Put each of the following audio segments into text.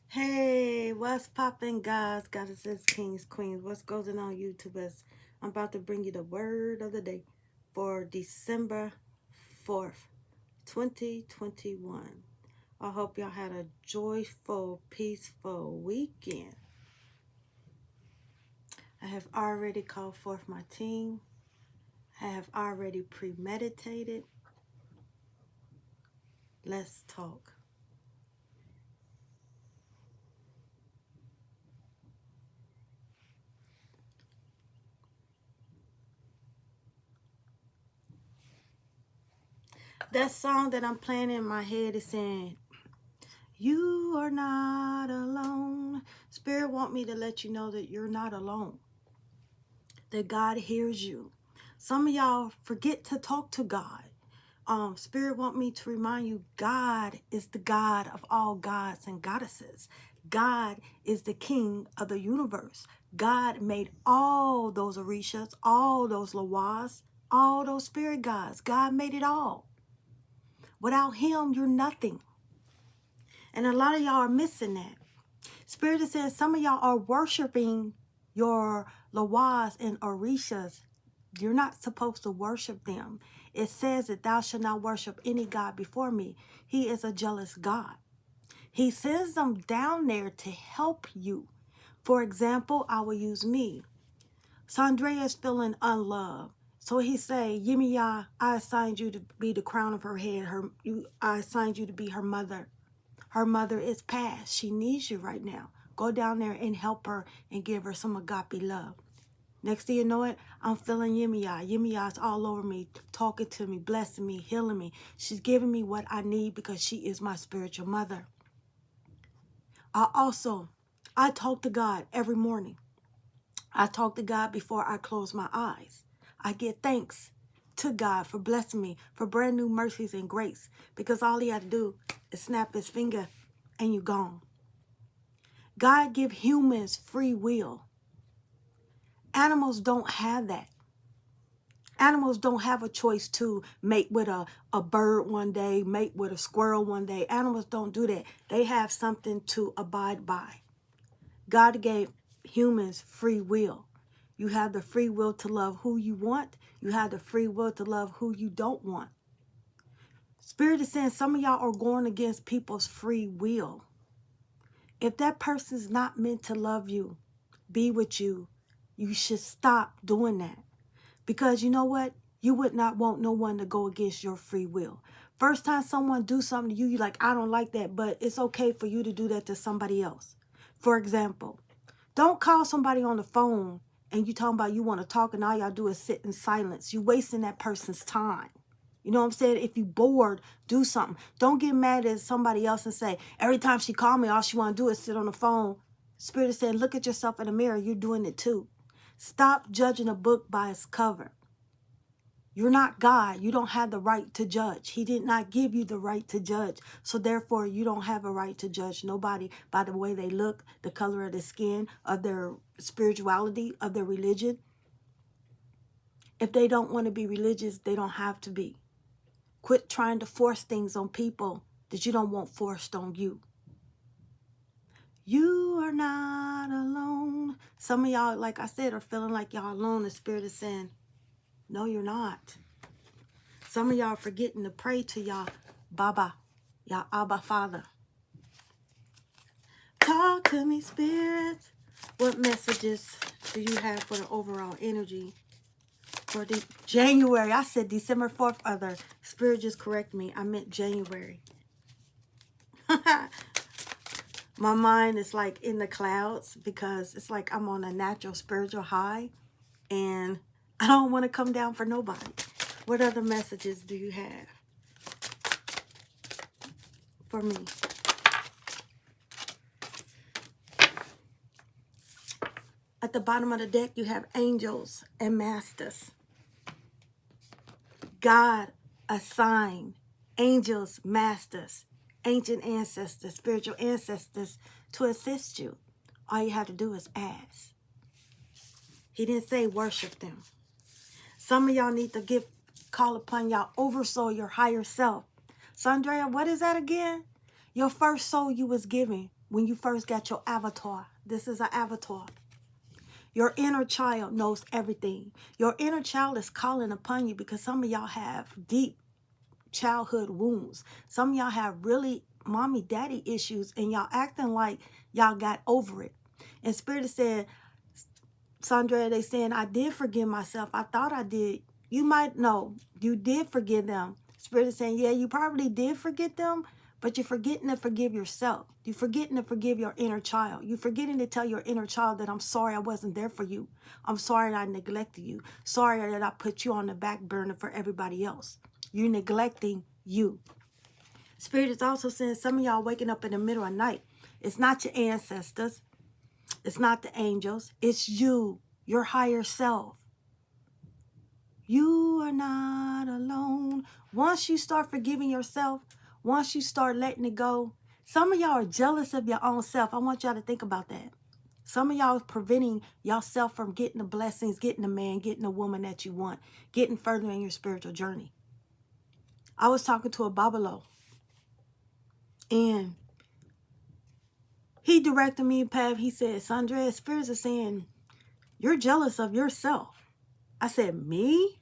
Hey, what's poppin', guys, goddesses, kings, queens? What's going on, YouTubers? I'm about to bring you the word of the day for December 4th, 2021. I hope y'all had a joyful, peaceful weekend. I have already called forth my team. I have already premeditated. Let's talk. That song that I'm playing in my head is saying, "You are not alone." Spirit want me to let you know that you're not alone, that God hears you. Some of y'all forget to talk to God. Spirit want me to remind you, God is the God of all gods and goddesses. God is the king of the universe. God made all those Orishas, all those Lawas, all those spirit gods. God made it all. Without him, you're nothing. And a lot of y'all are missing that. Spirit is saying some of y'all are worshiping your Lawas and Orishas. You're not supposed to worship them. It says that thou shalt not worship any God before me. He is a jealous God. He sends them down there to help you. For example, I will use me. Sandrea is feeling unloved. So he say, Yimiya, I assigned you to be the crown of her head. I assigned you to be her mother. Her mother is past. She needs you right now. Go down there and help her and give her some agape love. Next thing you know it, I'm feeling Yimiya. Yimiya's all over me, talking to me, blessing me, healing me. She's giving me what I need because she is my spiritual mother. I talk to God every morning. I talk to God before I close my eyes. I give thanks to God for blessing me, for brand new mercies and grace, because all he had to do is snap his finger and you gone. God give humans free will. Animals don't have that. Animals don't have a choice to mate with a bird one day, mate with a squirrel one day. Animals don't do that. They have something to abide by. God gave humans free will. You have the free will to love who you want. You have the free will to love who you don't want. Spirit is saying some of y'all are going against people's free will. If that person's not meant to love you, be with you, you should stop doing that. Because you know what? You would not want no one to go against your free will. First time someone do something to you, you're like, I don't like that, but it's okay for you to do that to somebody else. For example, don't call somebody on the phone and you talking about you want to talk and all y'all do is sit in silence. You wasting that person's time. You know what I'm saying? If you bored, do something. Don't get mad at somebody else and say, every time she call me, all she want to do is sit on the phone. Spirit is saying, look at yourself in the mirror. You're doing it too. Stop judging a book by its cover. You're not God. You don't have the right to judge. He did not give you the right to judge. So therefore, you don't have a right to judge nobody by the way they look, the color of their skin, of their spirituality, of their religion. If they don't want to be religious, they don't have to be. Quit trying to force things on people that you don't want forced on you. You are not alone. Some of y'all, like I said, are feeling like y'all alone. The Spirit is saying, no, you're not. Some of y'all are forgetting to pray to y'all Baba, y'all Abba Father. Talk to me, Spirit. What messages do you have for the overall energy for the January? I said December 4th, other. Spirit just correct me. I meant January. My mind is like in the clouds because it's like I'm on a natural spiritual high and I don't want to come down for nobody. What other messages do you have for me? At the bottom of the deck, you have angels and masters. God assigned angels, masters, ancient ancestors, spiritual ancestors to assist you. All you have to do is ask. He didn't say worship them. Some of y'all need to call upon y'all oversoul, your higher self. Sandrea, what is that again? Your first soul you was giving when you first got your avatar. This is an avatar. Your inner child knows everything. Your inner child is calling upon you because some of y'all have deep childhood wounds. Some of y'all have really mommy daddy issues and y'all acting like y'all got over it. And Spirit is saying, Sandra, they saying, I did forgive myself. I thought I did. You might know you did forgive them. Spirit is saying, yeah, you probably did forget them, but you're forgetting to forgive yourself. You're forgetting to forgive your inner child. You're forgetting to tell your inner child that I'm sorry I wasn't there for you. I'm sorry that I neglected you. Sorry that I put you on the back burner for everybody else. You're neglecting you. Spirit is also saying some of y'all waking up in the middle of the night. It's not your ancestors. It's not the angels. It's you, your higher self. You are not alone. Once you start forgiving yourself, once you start letting it go, some of y'all are jealous of your own self. I want y'all to think about that. Some of y'all is preventing yourself from getting the blessings, getting the man, getting the woman that you want, getting further in your spiritual journey. I was talking to a Babalo, and he directed me a path. He said, Sandra, spirits are saying, you're jealous of yourself. I said, me?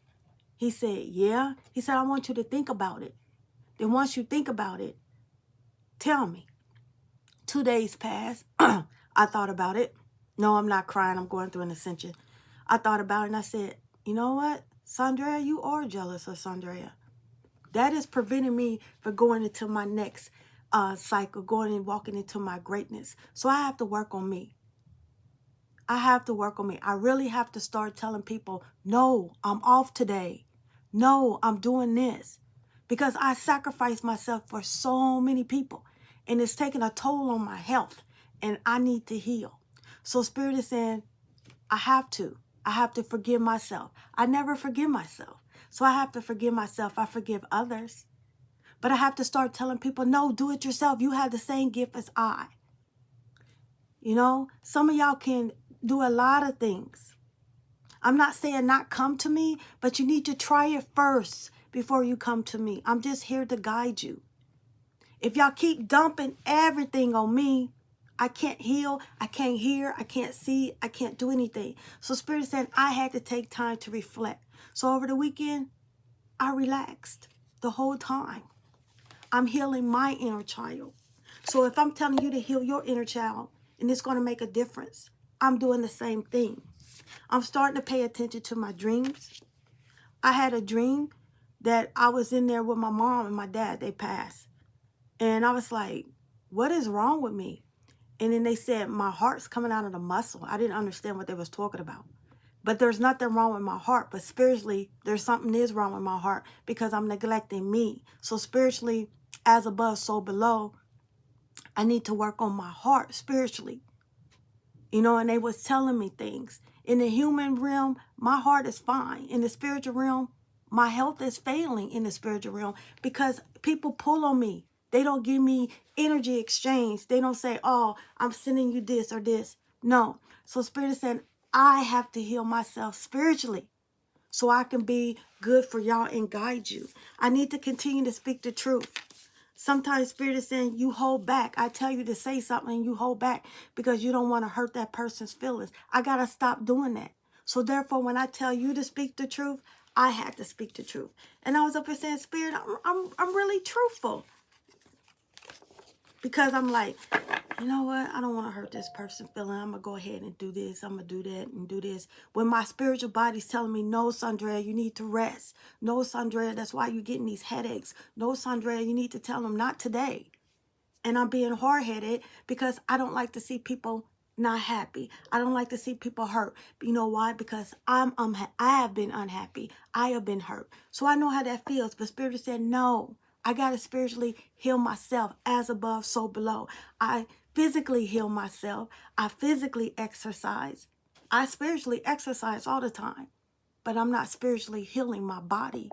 He said, yeah. He said, I want you to think about it. Then once you think about it, tell me. 2 days passed. I thought about it. No, I'm not crying. I'm going through an ascension. I thought about it and I said, you know what? Sandra, you are jealous of Sandra. That is preventing me from going into my next cycle, going and walking into my greatness. So I have to work on me. I have to work on me. I really have to start telling people, no, I'm off today. No, I'm doing this. Because I sacrificed myself for so many people. And it's taking a toll on my health. And I need to heal. So Spirit is saying, I have to. I have to forgive myself. I never forgive myself. So I have to forgive myself. I forgive others. But I have to start telling people, no, do it yourself. You have the same gift as I. You know, some of y'all can do a lot of things. I'm not saying not come to me, but you need to try it first before you come to me. I'm just here to guide you. If y'all keep dumping everything on me, I can't heal, I can't hear, I can't see, I can't do anything. So Spirit said I had to take time to reflect. So over the weekend, I relaxed the whole time. I'm healing my inner child. So if I'm telling you to heal your inner child, and it's going to make a difference, I'm doing the same thing. I'm starting to pay attention to my dreams. I had a dream that I was in there with my mom and my dad. They passed. And I was like, what is wrong with me? And then they said, my heart's coming out of the muscle. I didn't understand what they was talking about. But there's nothing wrong with my heart. But spiritually, there's something is wrong with my heart because I'm neglecting me. So spiritually, as above, so below, I need to work on my heart spiritually. You know, and they was telling me things. In the human realm, my heart is fine. In the spiritual realm, my health is failing in the spiritual realm because people pull on me. They don't give me energy exchange. They don't say, oh, I'm sending you this or this. No. So Spirit is saying, I have to heal myself spiritually so I can be good for y'all and guide you. I need to continue to speak the truth. Sometimes Spirit is saying you hold back. I tell you to say something and you hold back because you don't want to hurt that person's feelings. I got to stop doing that. So therefore, when I tell you to speak the truth, I had to speak the truth. And I was up here saying, Spirit, I'm really truthful. Because I'm like, you know what? I don't want to hurt this person's feeling. I'm going to go ahead and do this. I'm going to do that and do this. When my spiritual body's telling me, no, Sandra, you need to rest. No, Sandra, that's why you're getting these headaches. No, Sandra, you need to tell them not today. And I'm being hard-headed because I don't like to see people not happy. I don't like to see people hurt. You know why? Because I have been unhappy. I have been hurt. So I know how that feels. But Spirit said, no. I got to spiritually heal myself as above, so below. I physically heal myself. I physically exercise. I spiritually exercise all the time. But I'm not spiritually healing my body.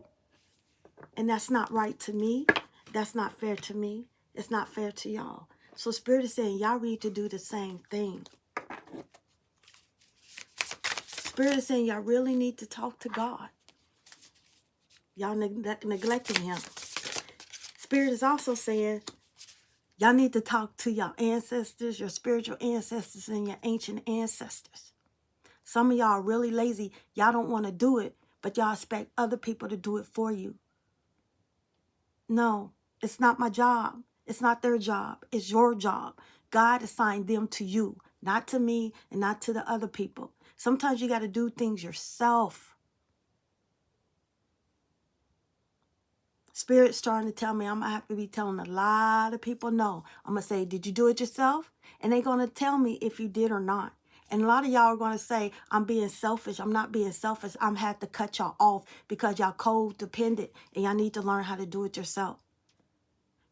And that's not right to me. That's not fair to me. It's not fair to y'all. So Spirit is saying y'all need to do the same thing. Spirit is saying y'all really need to talk to God. Y'all neglecting him. Spirit is also saying Y'all need to talk to your ancestors, your spiritual ancestors, and your ancient ancestors. Some of y'all are really lazy. Y'all don't want to do it, but y'all expect other people to do it for you. No, it's not my job. It's not their job. It's your job. God assigned them to you, not to me and not to the other people. Sometimes you got to do things yourself. Spirit's starting to tell me I'm going to have to be telling a lot of people no. I'm going to say, did you do it yourself? And they're going to tell me if you did or not. And a lot of y'all are going to say, I'm being selfish. I'm not being selfish. I'm had to cut y'all off because y'all codependent and y'all need to learn how to do it yourself.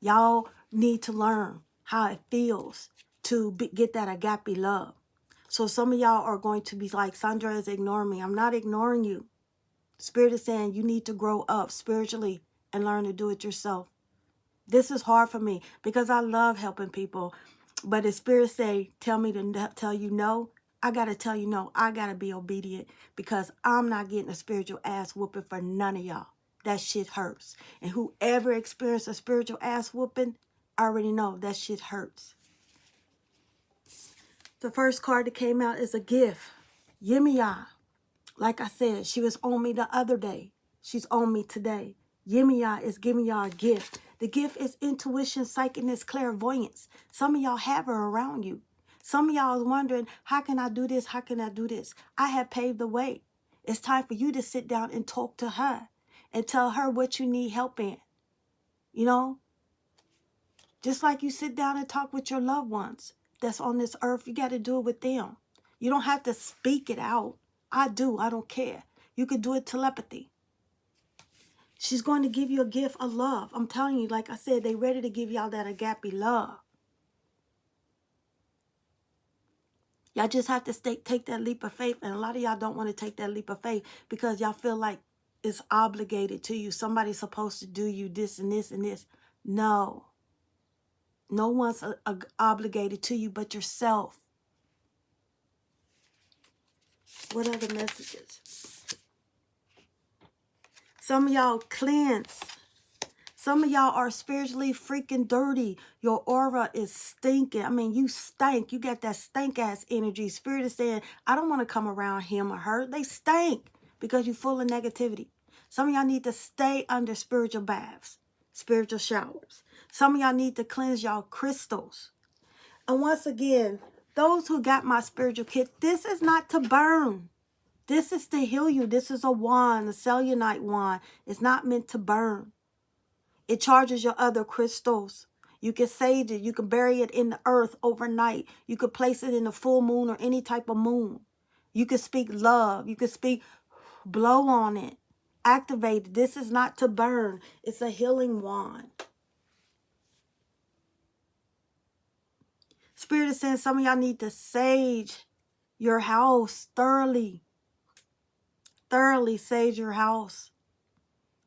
Y'all need to learn how it feels to get that agape love. So some of y'all are going to be like, Sandra is ignoring me. I'm not ignoring you. Spirit is saying you need to grow up spiritually and learn to do it yourself. This is hard for me because I love helping people. But if Spirit say, tell me to tell you no, I got to tell you no. I got to be obedient because I'm not getting a spiritual ass whooping for none of y'all. That shit hurts. And whoever experienced a spiritual ass whooping, I already know that shit hurts. The first card that came out is a gift. Yemiya. Like I said, she was on me the other day. She's on me today. Yemiya is giving y'all a gift. The gift is intuition, psychicness, clairvoyance. Some of y'all have her around you. Some of y'all is wondering, how can I do this? How can I do this? I have paved the way. It's time for you to sit down and talk to her and tell her what you need help in. You know, just like you sit down and talk with your loved ones that's on this earth, you got to do it with them. You don't have to speak it out. I do. I don't care. You could do it telepathy. She's going to give you a gift of love. I'm telling you, like I said, they ready to give y'all that agape love. Y'all just have to take that leap of faith. And a lot of y'all don't want to take that leap of faith because y'all feel like it's obligated to you. Somebody's supposed to do you this and this and this. No. No one's obligated to you but yourself. What other messages? Some of y'all cleanse. Some of y'all are spiritually freaking dirty. Your aura is stinking. I mean, you stink. You got that stink-ass energy. Spirit is saying, I don't want to come around him or her. They stink because you're full of negativity. Some of y'all need to stay under spiritual baths, spiritual showers. Some of y'all need to cleanse y'all crystals. And once again, those who got my spiritual kit, this is not to burn. This is to heal you. This is a wand, a cellulite wand. It's not meant to burn. It charges your other crystals. You can sage it. You can bury it in the earth overnight. You could place it in the full moon or any type of moon. You could speak love. You could speak, blow on it. Activate it. This is not to burn. It's a healing wand. Spirit is saying some of y'all need to sage your house thoroughly. Thoroughly sage your house.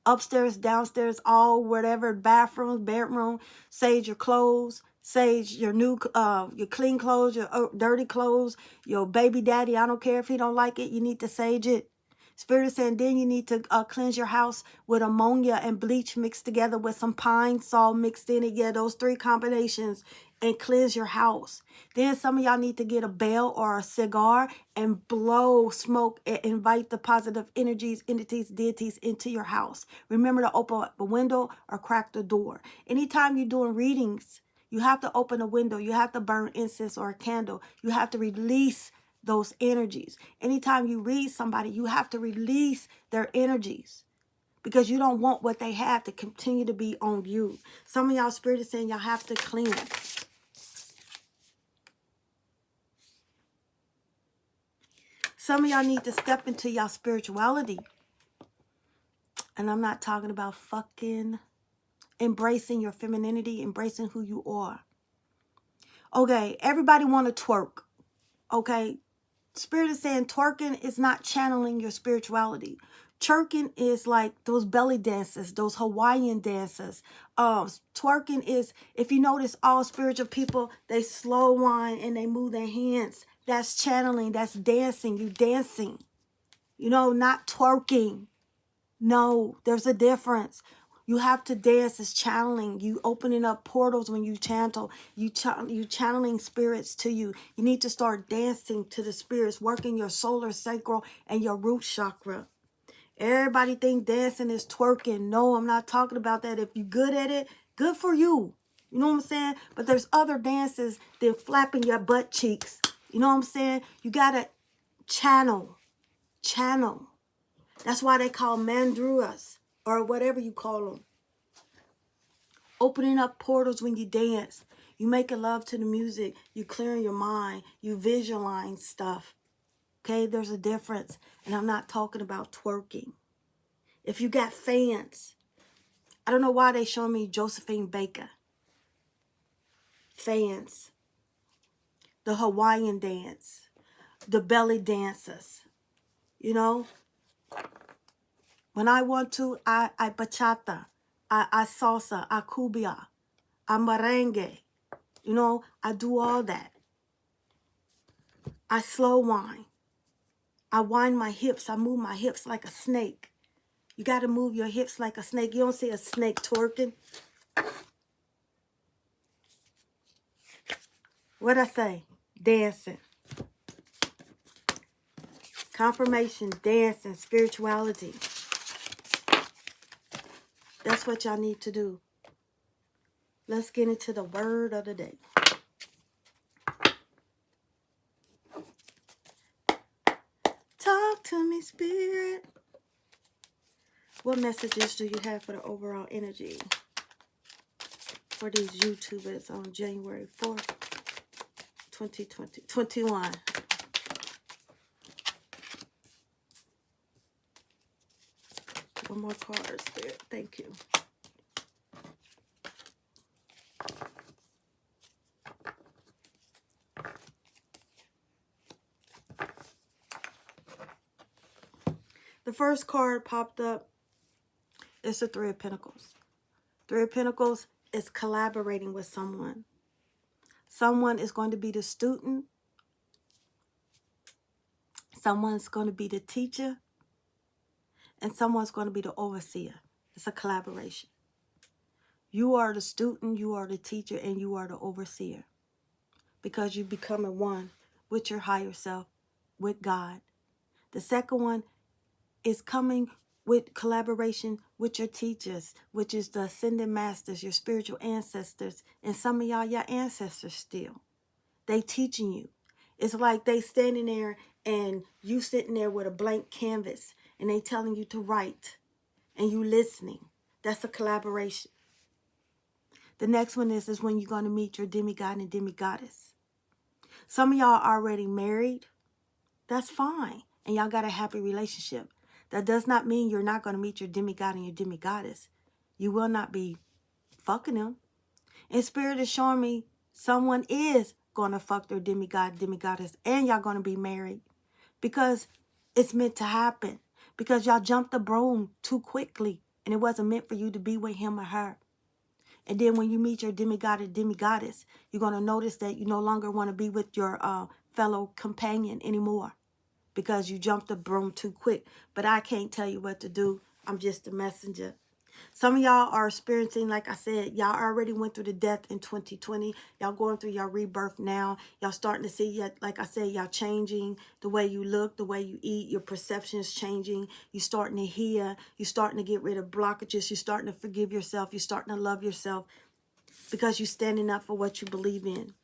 Upstairs, downstairs, all whatever, bathrooms, bedroom, sage your clothes, sage your your clean clothes, your dirty clothes, your baby daddy. I don't care if he don't like it. You need to sage it. Spirit is saying then you need to cleanse your house with ammonia and bleach mixed together with some pine salt mixed in it. Yeah, those three combinations, and cleanse your house. Then some of y'all need to get a bell or a cigar and blow smoke and invite the positive energies, entities, deities into your house. Remember to open a window or crack the door. Anytime you're doing readings, you have to open a window. You have to burn incense or a candle. You have to release those energies. Anytime you read somebody, you have to release their energies because you don't want what they have to continue to be on you. Some of y'all spirit is saying y'all have to cleanse. Some of y'all need to step into your spirituality. And I'm not talking about fucking embracing your femininity, embracing who you are. Okay, everybody want to twerk. Okay, Spirit is saying twerking is not channeling your spirituality. Twerking is like those belly dances, those Hawaiian dances. Twerking is, if you notice, all spiritual people, they slow whine and they move their hands. That's channeling, that's dancing. You dancing. You know, not twerking. No, there's a difference. You have to dance as channeling. You opening up portals when you channel. You channeling spirits to you. You need to start dancing to the spirits, working your solar sacral and your root chakra. Everybody think dancing is twerking. No, I'm not talking about that. If you're good at it, good for you. You know what I'm saying? But there's other dances than flapping your butt cheeks. You know what I'm saying? You got to channel. Channel. That's why they call mandruas or whatever you call them. Opening up portals when you dance. You making love to the music. You clearing your mind. You visualizing stuff. Okay, there's a difference. And I'm not talking about twerking. If you got fans, I don't know why they show me Josephine Baker. Fans. The Hawaiian dance. The belly dancers. You know? When I want to, I bachata. I salsa. I cumbia. I merengue. You know, I do all that. I slow whine. I wind my hips. I move my hips like a snake. You got to move your hips like a snake. You don't see a snake twerking. What'd I say? Dancing. Confirmation, dancing, spirituality. That's what y'all need to do. Let's get into the word of the day. Talk to me, spirit. What messages do you have for the overall energy for these YouTubers on January 4th, 2021? One more card, spirit. Thank you. The first card popped up. It's the Three of Pentacles. Three of Pentacles is collaborating with someone. Someone is going to be the student. Someone's going to be the teacher. And someone's going to be the overseer. It's a collaboration. You are the student, you are the teacher, and you are the overseer. Because you becoming one with your higher self, with God. The second one is coming with collaboration with your teachers, which is the ascended masters, your spiritual ancestors, and some of y'all, your ancestors still. They teaching you. It's like they standing there and you sitting there with a blank canvas and they telling you to write and you listening. That's a collaboration. The next one is when you're going to meet your demigod and demigoddess. Some of y'all are already married. That's fine. And y'all got a happy relationship. That does not mean you're not going to meet your demigod and your demigoddess. You will not be fucking them. And Spirit is showing me someone is going to fuck their demigod, demigoddess, and y'all going to be married. Because it's meant to happen. Because y'all jumped the broom too quickly. And it wasn't meant for you to be with him or her. And then when you meet your demigod or demigoddess, you're going to notice that you no longer want to be with your fellow companion anymore. Because you jumped the broom too quick. But I can't tell you what to do. I'm just a messenger. Some of y'all are experiencing, like I said, y'all already went through the death in 2020. Y'all going through your rebirth now. Y'all starting to see, like I said, y'all changing the way you look, the way you eat. Your perception is changing. You're starting to hear. You're starting to get rid of blockages. You're starting to forgive yourself. You're starting to love yourself because you're standing up for what you believe in.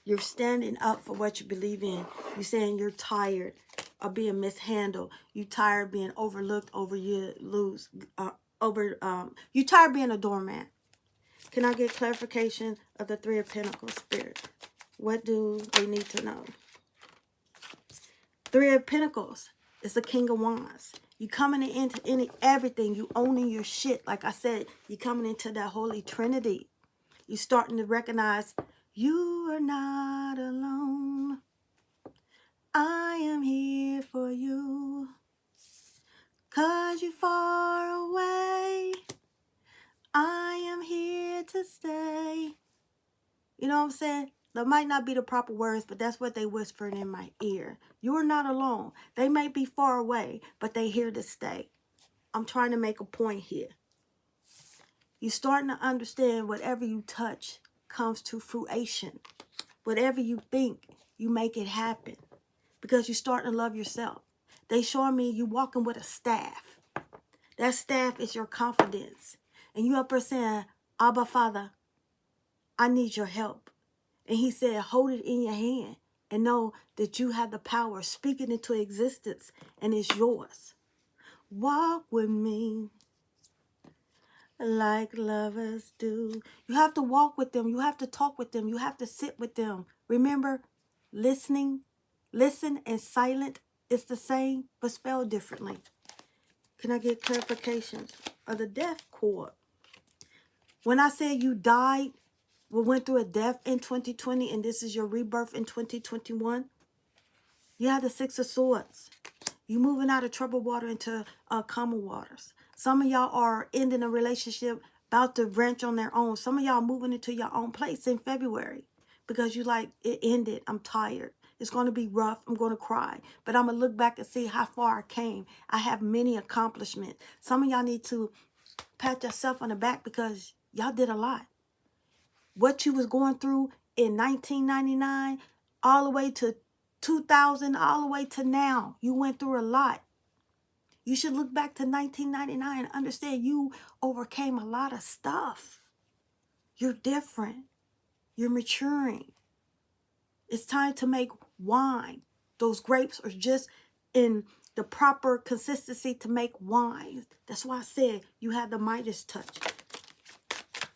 You're standing up for what you believe in. You're saying you're tired of being mishandled. You're tired of being overlooked, you tired of being a doormat. Can I get clarification of the Three of Pentacles, Spirit? What do they need to know? Three of Pentacles is the King of Wands. You coming into everything. You owning your shit. Like I said, you coming into that Holy Trinity. You starting to recognize you are not alone. I am here for you. 'Cause you're far away. I am here to stay. You know what I'm saying? That might not be the proper words, but that's what they whispered in my ear. You are not alone. They may be far away, but they here to stay. I'm trying to make a point here. You're starting to understand whatever you touch comes to fruition. Whatever you think, you make it happen. Because you're starting to love yourself. They showing me you walking with a staff. That staff is your confidence. And you up there saying, Abba, Father, I need your help. And he said, hold it in your hand and know that you have the power. Speak it into existence and it's yours. Walk with me like lovers do. You have to walk with them. You have to talk with them. You have to sit with them. Remember, listen and silent is the same, but spelled differently. Can I get clarifications of the death cord? When I said you died, we went through a death in 2020, and this is your rebirth in 2021. You had the Six of Swords. You moving out of troubled water into calmer waters. Some of y'all are ending a relationship, about to branch on their own. Some of y'all moving into your own place in February because you like, it ended. I'm tired. It's going to be rough. I'm going to cry. But I'm going to look back and see how far I came. I have many accomplishments. Some of y'all need to pat yourself on the back because y'all did a lot. What you was going through in 1999 all the way to 2000, all the way to now, you went through a lot. You should look back to 1999 and understand you overcame a lot of stuff. You're different. You're maturing. It's time to make wine. Those grapes are just in the proper consistency to make wine. That's why I said you have the Midas touch.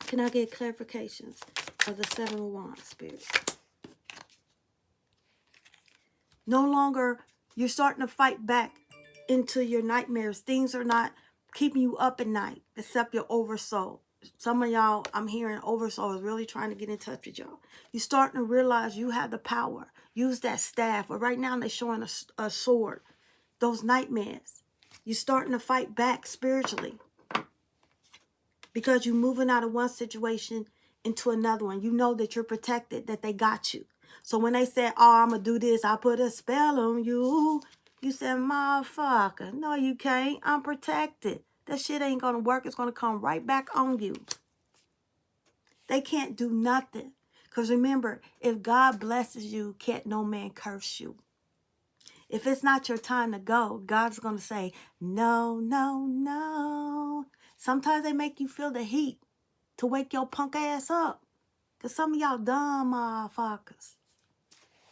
Can I get clarifications of the Seven of Wands, Spirit? No longer, you're starting to fight back into your nightmares. Things are not keeping you up at night, except your oversoul. Some of y'all, I'm hearing oversoul is really trying to get in touch with y'all. You're starting to realize you have the power. Use that staff. But right now, they're showing a sword. Those nightmares. You're starting to fight back spiritually. Because you're moving out of one situation into another one. You know that you're protected, that they got you. So when they say, oh, I'm going to do this, I put a spell on you. You said, motherfucker, no, you can't. I'm protected. That shit ain't going to work. It's going to come right back on you. They can't do nothing. Because remember, if God blesses you, can't no man curse you. If it's not your time to go, God's going to say, no, no, no. Sometimes they make you feel the heat to wake your punk ass up. Because some of y'all dumb motherfuckers.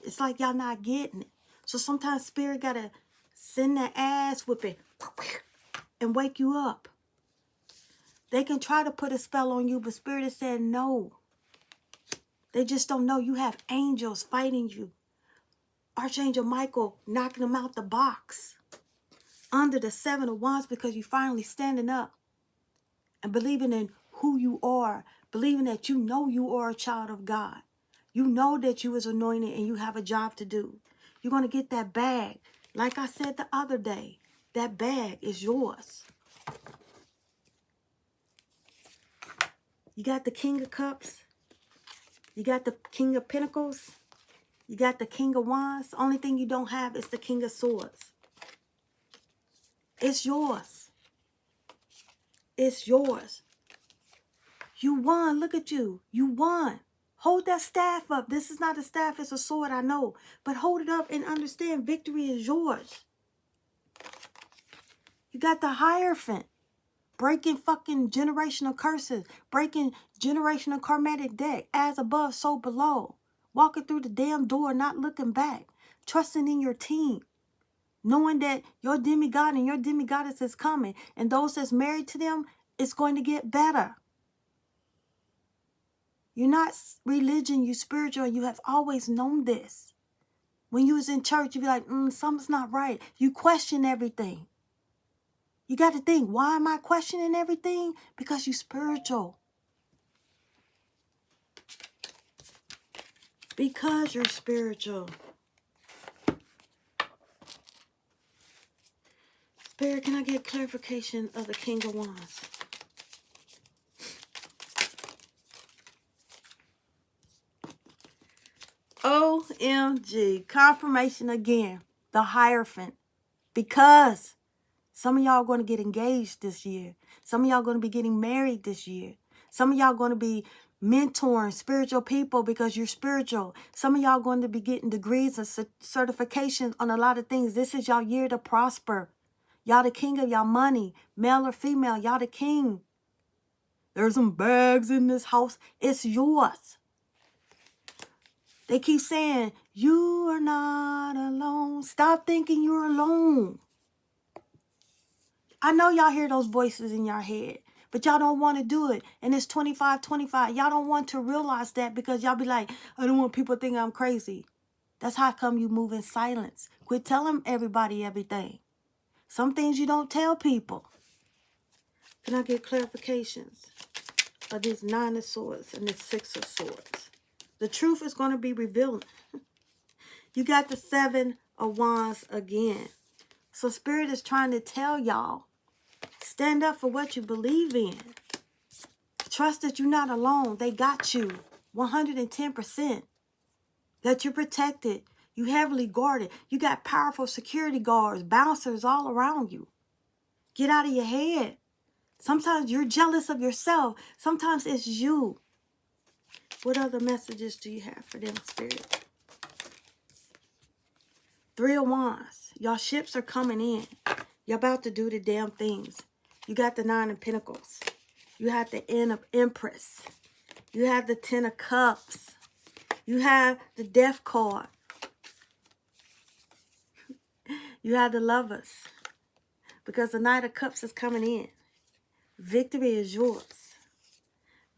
It's like y'all not getting it. So sometimes Spirit got to send that ass whipping and wake you up. They can try to put a spell on you, but Spirit has said no. They just don't know you have angels fighting you. Archangel Michael knocking them out the box. Under the Seven of Wands because you finally standing up and believing in who you are. Believing that you know you are a child of God. You know that you is anointed and you have a job to do. You're going to get that bag. Like I said the other day, that bag is yours. You got the King of Cups. You got the King of Pentacles. You got the King of Wands. The only thing you don't have is the King of Swords. It's yours. It's yours. You won. Look at you. You won. Hold that staff up. This is not a staff. It's a sword, I know. But hold it up and understand victory is yours. You got the Hierophant. Breaking fucking generational curses. Breaking generational karmatic deck. As above, so below. Walking through the damn door, not looking back. Trusting in your team. Knowing that your demigod and your demigoddess is coming. And those that's married to them, it's going to get better. You're not religion, you're spiritual. You have always known this. When you was in church, you'd be like, something's not right. You question everything. You got to think, why am I questioning everything? Because you're spiritual. Because you're spiritual. Spirit, can I get clarification of the King of Wands? OMG. Confirmation again. The Hierophant. Because some of y'all are going to get engaged this year. Some of y'all are going to be getting married this year. Some of y'all going to be mentoring spiritual people because you're spiritual. Some of y'all going to be getting degrees and certifications on a lot of things. This is y'all year to prosper. Y'all the king of y'all money, male or female. Y'all the king. There's some bags in this house. It's yours. They keep saying, you are not alone. Stop thinking you're alone. I know y'all hear those voices in your head, but y'all don't want to do it. And it's 25-25. Y'all don't want to realize that because y'all be like, I don't want people to think I'm crazy. That's how come you move in silence. Quit telling everybody everything. Some things you don't tell people. Can I get clarifications of this 9 of Swords and this 6 of Swords? The truth is going to be revealed. You got the 7 of Wands again. So Spirit is trying to tell y'all, stand up for what you believe in. Trust that you're not alone. They got you 110%. That you're protected. You heavily guarded. You got powerful security guards, bouncers all around you. Get out of your head. Sometimes you're jealous of yourself. Sometimes it's you. What other messages do you have for them, Spirit? 3 of Wands. Y'all ships are coming in. You're about to do the damn things. You got the 9 of Pentacles. You have the Empress. You have the 10 of Cups. You have the Death card. You have the Lovers. Because the Knight of Cups is coming in. Victory is yours.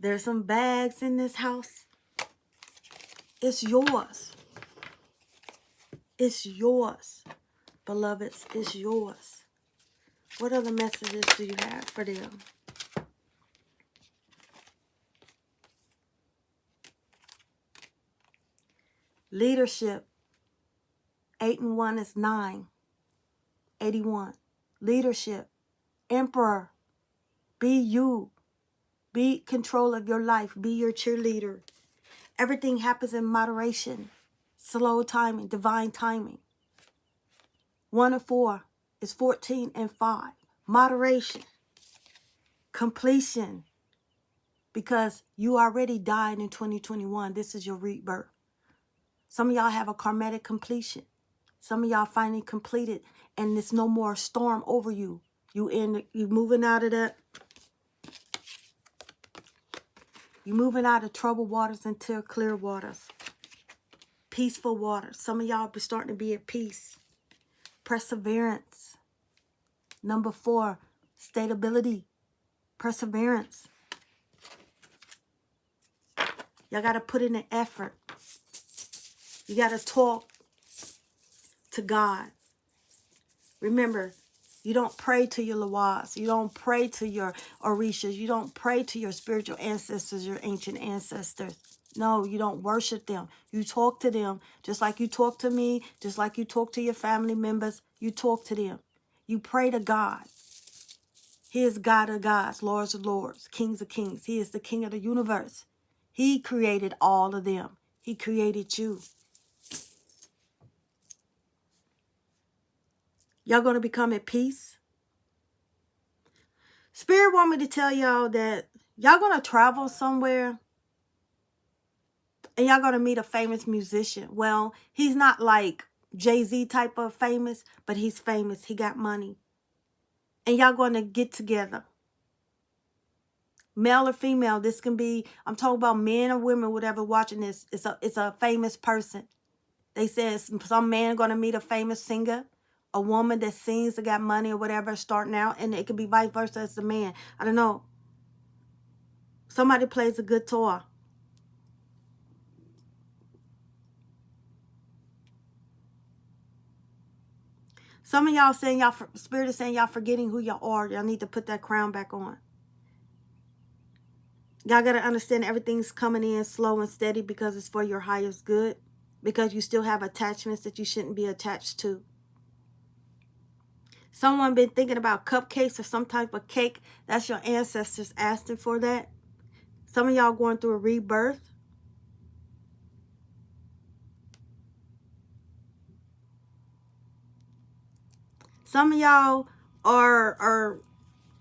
There's some bags in this house. It's yours. It's yours. Beloveds, it's yours. What other messages do you have for them? Leadership. 8 and 1 is 9. 81. Leadership. Emperor. Be you. Be control of your life. Be your cheerleader. Everything happens in moderation. Slow timing. Divine timing. 1 and 4 is 14 and 5. Moderation. Completion. Because you already died in 2021. This is your rebirth. Some of y'all have a karmatic completion. Some of y'all finally completed and there's no more storm over you. You moving out of that. You moving out of troubled waters into clear waters. Peaceful waters. Some of y'all be starting to be at peace. Perseverance. Number 4, stability. Perseverance. Y'all got to put in an effort. You got to talk to God. Remember, you don't pray to your Lawaz. You don't pray to your Orishas. You don't pray to your spiritual ancestors, your ancient ancestors. No, you don't worship them. You talk to them just like you talk to me, just like you talk to your family members. You talk to them. You pray to God. He is God of gods, Lords of lords, Kings of kings. He is the King of the universe. He created all of them. He created you. Y'all going to become at peace. Spirit want me to tell y'all that y'all going to travel somewhere and y'all going to meet a famous musician. Well, he's not like Jay-Z type of famous, but he's famous. He got money. And y'all going to get together. Male or female, this can be, I'm talking about men or women, whatever watching this. It's a famous person. They said some man going to meet a famous singer, a woman that sings, that got money or whatever, starting out, and it could be vice versa as the man. I don't know. Somebody plays a guitar. Some of y'all saying y'all, Spirit is saying y'all forgetting who y'all are. Y'all need to put that crown back on. Y'all got to understand everything's coming in slow and steady because it's for your highest good. Because you still have attachments that you shouldn't be attached to. Someone been thinking about cupcakes or some type of cake. That's your ancestors asking for that. Some of y'all going through a rebirth. Some of y'all are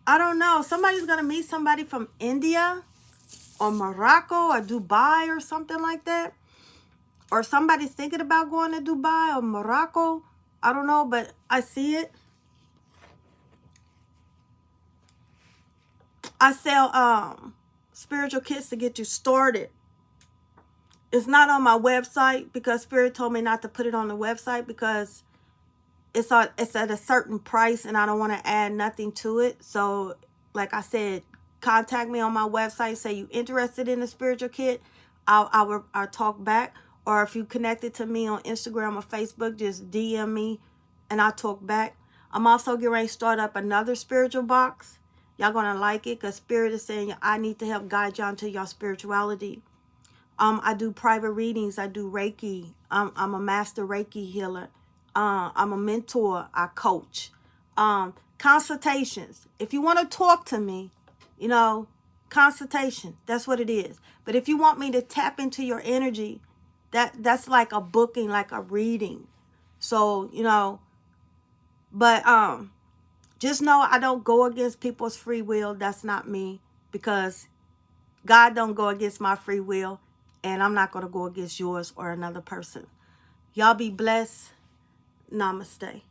I don't know. Somebody's going to meet somebody from India. or Morocco or Dubai or something like that. Or somebody's thinking about going to Dubai or Morocco. I don't know, but I see it. I sell spiritual kits to get you started. It's not on my website because Spirit told me not to put it on the website because it's at a certain price and I don't want to add nothing to it. So, like I said, contact me on my website. Say you interested in the spiritual kit. I'll talk back. Or if you connected to me on Instagram or Facebook, just DM me and I'll talk back. I'm also getting ready to start up another spiritual box. Y'all gonna like it because Spirit is saying I need to help guide y'all into your spirituality. I do private readings. I do Reiki. I'm a master Reiki healer. I'm a mentor. I coach. Consultations. If you want to talk to me, you know, consultation. That's what it is. But if you want me to tap into your energy, that's like a booking, like a reading. So, you know, but just know I don't go against people's free will. That's not me, because God don't go against my free will, and I'm not going to go against yours or another person. Y'all be blessed. Namaste.